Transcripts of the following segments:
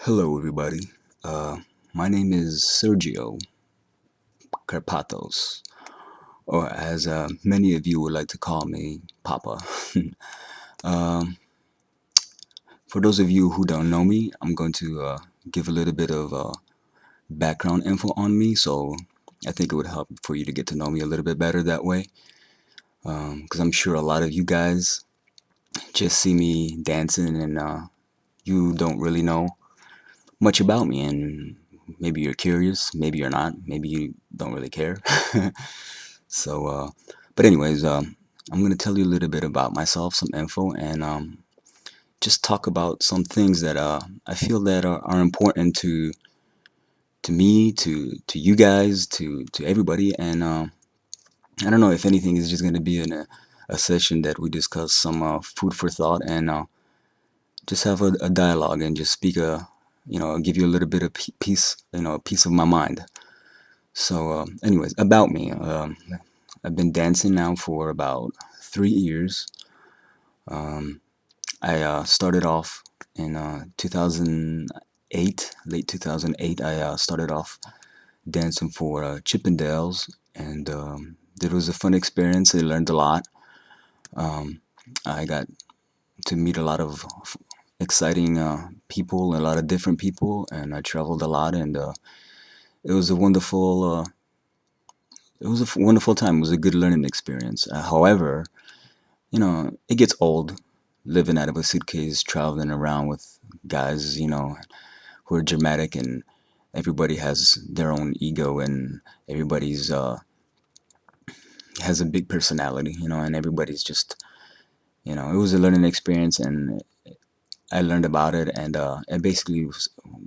Hello, everybody. Uh, my name is Sergio Carpathos, or as many of you would like to call me, Papa. um, for those of you who don't know me, I'm going to give a little bit of background info on me, so I think it would help for you to get to know me a little bit better that way. Because I'm sure a lot of you guys just see me dancing and you don't really know much about me, and maybe you're curious, maybe you're not, maybe you don't really care. So, but anyways, I'm gonna tell you a little bit about myself, some info, and just talk about some things that I feel that are important to me, to you guys, to everybody. And I don't know if anything is just gonna be in a session that we discuss some food for thought and just have a dialogue and just speak give you a little bit of peace, a piece of my mind. So, anyways, about me. I've been dancing now for about 3 years. Um, I started off in 2008, late 2008. I started off dancing for Chippendales, and it was a fun experience. I learned a lot. Um, I got to meet a lot of exciting people, a lot of different people, and I traveled a lot, and it was a wonderful time. It was a good learning experience. However, it gets old living out of a suitcase, traveling around with guys, who are dramatic, and everybody has their own ego, and everybody's has a big personality, and everybody's just, it was a learning experience, and I learned about it, and it basically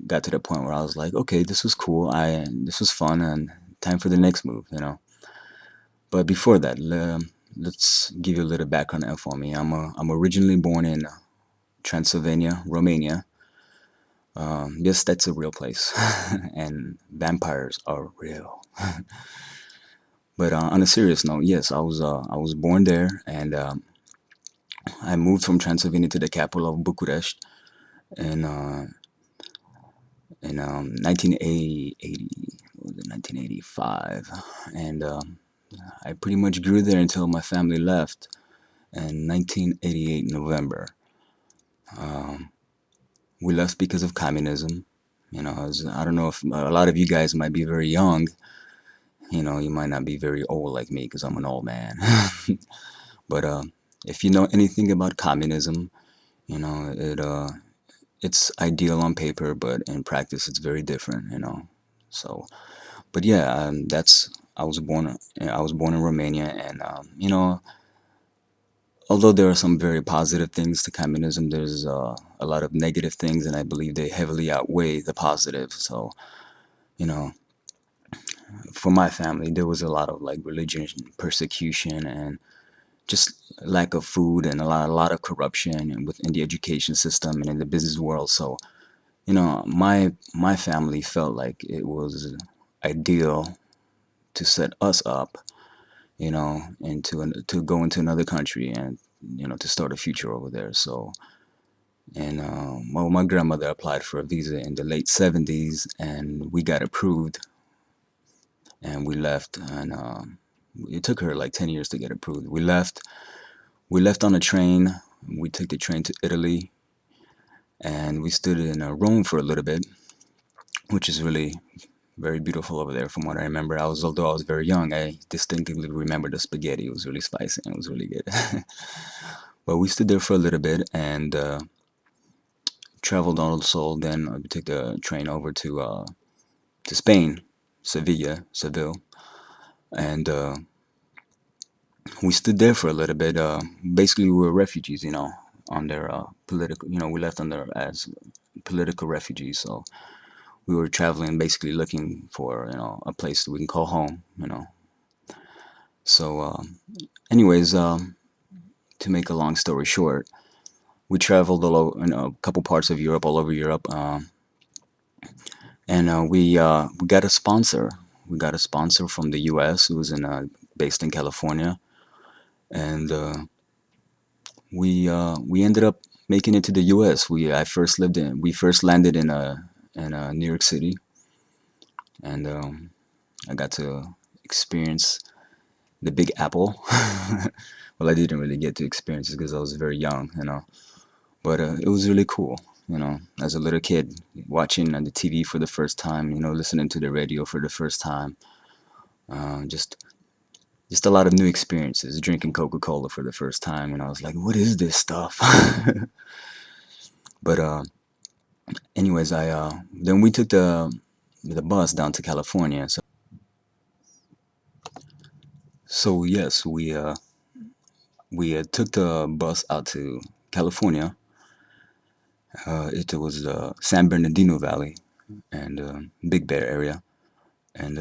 got to the point where I was like, okay, this was cool. This was fun, and time for the next move. But before that, let's give you a little background info on me. I'm originally born in Transylvania, Romania. Yes, that's a real place, and vampires are real. But on a serious note, yes, I was born there, and I moved from Transylvania to the capital of Bucharest in 1980, what was it, 1985, and I pretty much grew there until my family left in 1988 November. Um, we left because of communism. I don't know if a lot of you guys might be very young. You might not be very old like me because I'm an old man. But if you know anything about communism, it's ideal on paper, but in practice, it's very different. So, but yeah, that's I was born in Romania, and although there are some very positive things to communism, there's a lot of negative things, and I believe they heavily outweigh the positive. So, you know, for my family, there was a lot of like religion persecution and just lack of food and a lot of corruption within the education system and in the business world. So, my family felt like it was ideal to set us up, and to go into another country and to start a future over there. So, and well, my grandmother applied for a visa in the late 70s, and we got approved, and we left, and it took her like 10 years to get approved. We left on a train. We took the train to Italy, and we stood in Rome for a little bit, which is really very beautiful over there from what I remember. Although I was very young, I distinctly remember the spaghetti. It was really spicy and it was really good. But we stood there for a little bit and traveled also. Then we took the train over to Spain, Seville, and we stood there for a little bit. Basically, we were refugees, on their political. We left on their as political refugees. So we were traveling, basically looking for a place that we can call home. So, anyways, to make a long story short, we traveled all over, a couple parts of Europe, all over Europe, and we got a sponsor. We got a sponsor from the U.S. who was based in California, and we ended up making it to the U.S. We first landed in New York City, and I got to experience the Big Apple. Well, I didn't really get to experience it because I was very young, but it was really cool. As a little kid, watching on the TV for the first time, listening to the radio for the first time, just a lot of new experiences. Drinking Coca-Cola for the first time, and I was like, "What is this stuff?" But anyways, I then we took the bus down to California. So yes, we took the bus out to California. It was the San Bernardino Valley and Big Bear area, and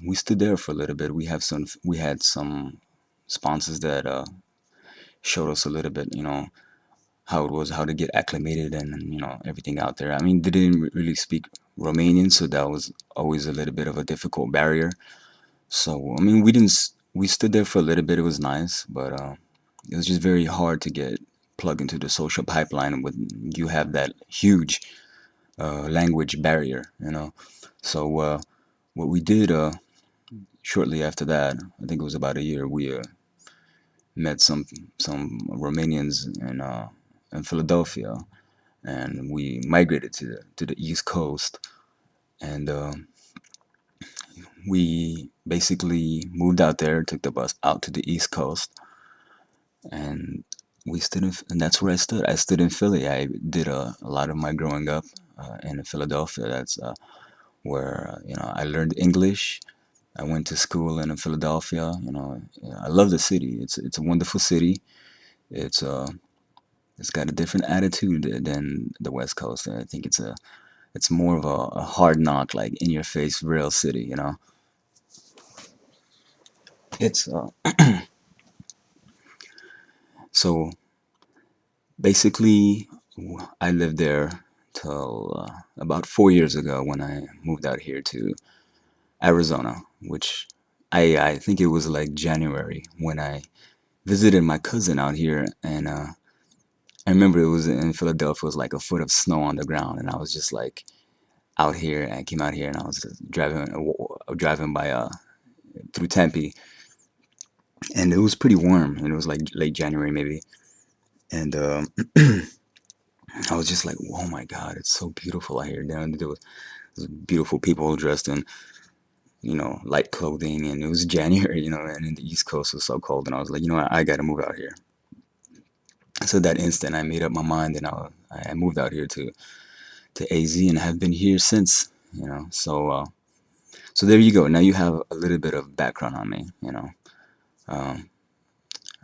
we stood there for a little bit. We had some sponsors that showed us a little bit, how it was, how to get acclimated, and everything out there. I mean, they didn't really speak Romanian, so that was always a little bit of a difficult barrier. So I mean, we stood there for a little bit. It was nice, but it was just very hard to get plugged into the social pipeline when you have that huge language barrier. So what we did shortly after that, I think it was about a year, we met some Romanians in Philadelphia, and we migrated to the East Coast, and we basically moved out there, took the bus out to the East Coast, and and that's where I stood. I stood in Philly. I did a lot of my growing up in Philadelphia. That's where I learned English. I went to school in Philadelphia. I love the city. It's a wonderful city. It's it's got a different attitude than the West Coast. I think it's more of a hard knock, like in your face, real city. It's so basically I lived there till about 4 years ago when I moved out here to Arizona, which I think it was like January when I visited my cousin out here, and I remember it was in Philadelphia. It was like a foot of snow on the ground, and I was just like out here. I came out here, and I was driving by through Tempe, and it was pretty warm, and it was like late January maybe, and I was just like, oh my God, it's so beautiful out here. There was beautiful people dressed in light clothing, and it was January, and in the East Coast it was so cold, and I was like, I got to move out here. So that instant, I made up my mind, and I moved out here to AZ, and have been here since. So there you go. Now you have a little bit of background on me. Um,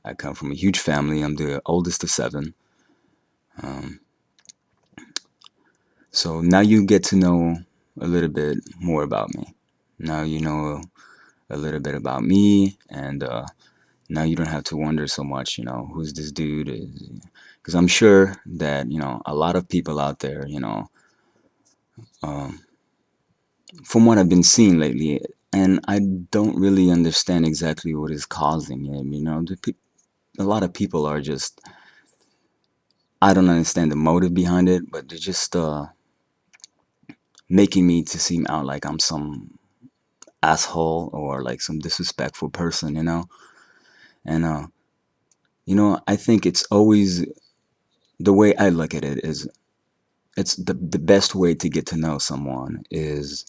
I come from a huge family. I'm the oldest of seven. Um, so now you get to know a little bit more about me. Now you know a little bit about me, and now you don't have to wonder so much, who's this dude? Because I'm sure that, a lot of people out there, um, from what I've been seeing lately, and I don't really understand exactly what is causing it. A lot of people are just, I don't understand the motive behind it, but they're just making me to seem out like I'm some asshole or like some disrespectful person, And I think it's always the way I look at it is it's the best way to get to know someone is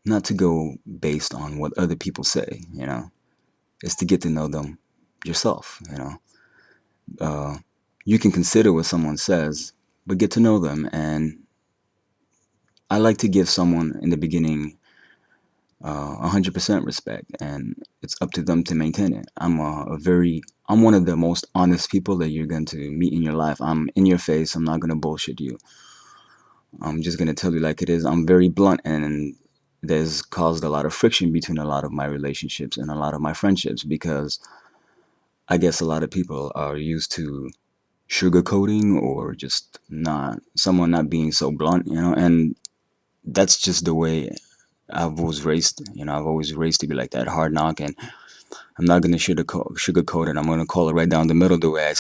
not to go based on what other people say, is to get to know them yourself. Uh, you can consider what someone says, but get to know them. And I like to give someone in the beginning 100% respect, and it's up to them to maintain it. I'm one of the most honest people that you're going to meet in your life. I'm in your face. I'm not going to bullshit you. I'm just going to tell you like it is. I'm very blunt, and there's caused a lot of friction between a lot of my relationships and a lot of my friendships because I guess a lot of people are used to sugarcoating or just not someone not being so blunt, and that's just the way I've always raised. I've always raised to be like that, hard knock, and I'm not gonna sugarcoat it. I'm gonna call it right down the middle the way I